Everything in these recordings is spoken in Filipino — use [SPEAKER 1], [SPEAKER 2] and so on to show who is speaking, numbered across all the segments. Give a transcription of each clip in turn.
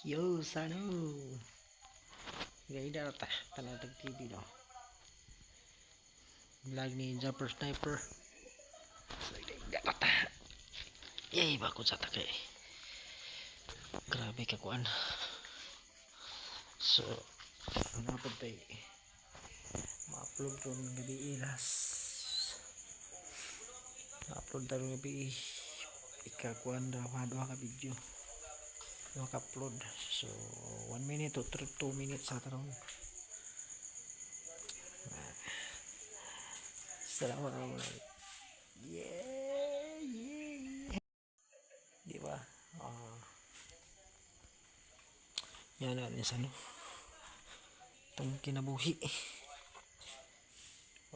[SPEAKER 1] Yo, sano? Gaida ta, tanatag TV no. Vlog ni Jumper Sniper. So, gaida ta. Yay, bakit sa take. Grabe ka kuan. So, napod tayo. Ma-upload ko ng gabi ilas. Ma-upload tayo ng gabi. Ikakuan daw ka video. Maka-upload. So, 1 minute to 2 minutes sa taron. Salamat naman. Yeah. Di ba? Yan natin sa ano. Itong kinabuhi.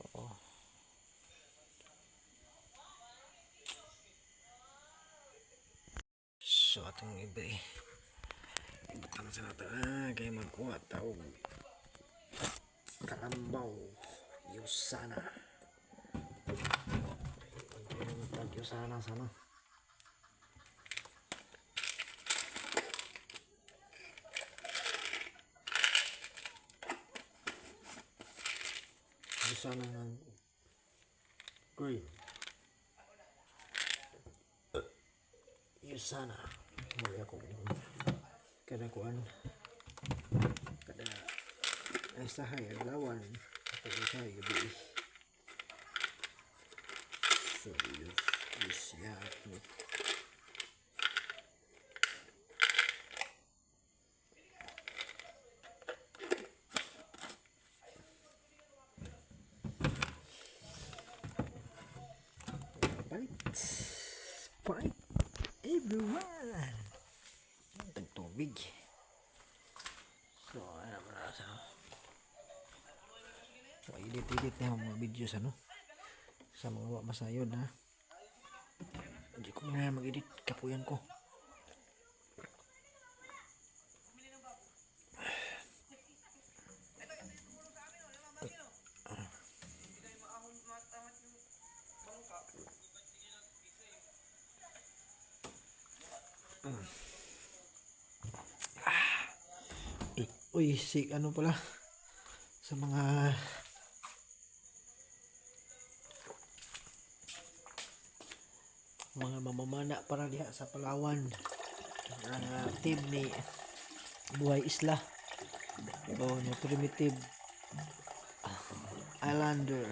[SPEAKER 1] Oo. So, atong iba eh. Ibutang sa nato. Kaya magkuha tao. Karambaw. Yusana. Yusana sana. Yusana ng green. Yusana. Muli ako. Kada kuan. Kada ay sahay aglawan. Ito sahay gabi. So, yus ya. Fight everyone. Tubig. So, ano na sa so, edit na yung mga videos ano sa mga masayod ha. Hindi ko na mag-edit, kapuyan ko. Uy, si ano pala sa mga mamamana para diha sa Palawan, team ni Buhay Isla o ni Primitive Islander,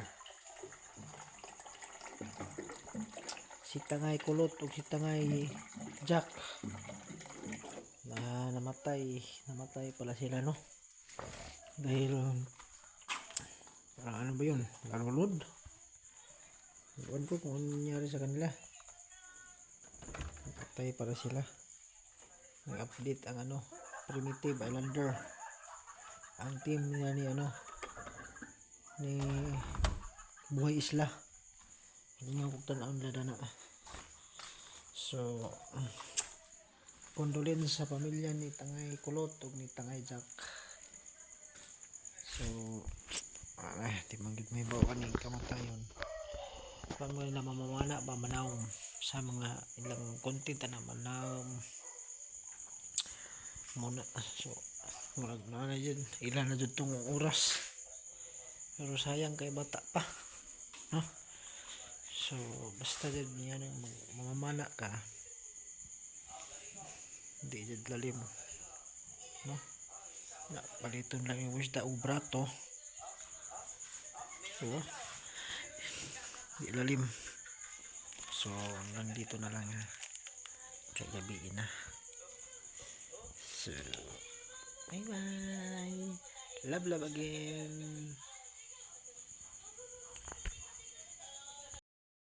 [SPEAKER 1] si Tangay Kulot o si Tangay Jack na namatay pala sila no dahil ano ba yun, nalulod. Iwan ko kung ano nangyari sa kanila, namatay para sila. Nag-update ang ano Primitive Islander, ang team niya ni ano ni Buhay Isla. Hindi nga kuktan na. So condolence sa pamilya ni Tangay Kulot o ni Tangay Jack. So timanggit may bawa ni kamatayon. Kung mo na mamamana ba manawm sa mga ilang content na manawm muna. So murag na dyan ilan na dyan tong oras, pero sayang kay bata pa no? So basta dyan niya nang mamamana ka, hindi dyan lalim no, na paliton lang yung wisda o brato. So di lalim. So nandito na lang ha, kagabiin na. So bye bye, love again.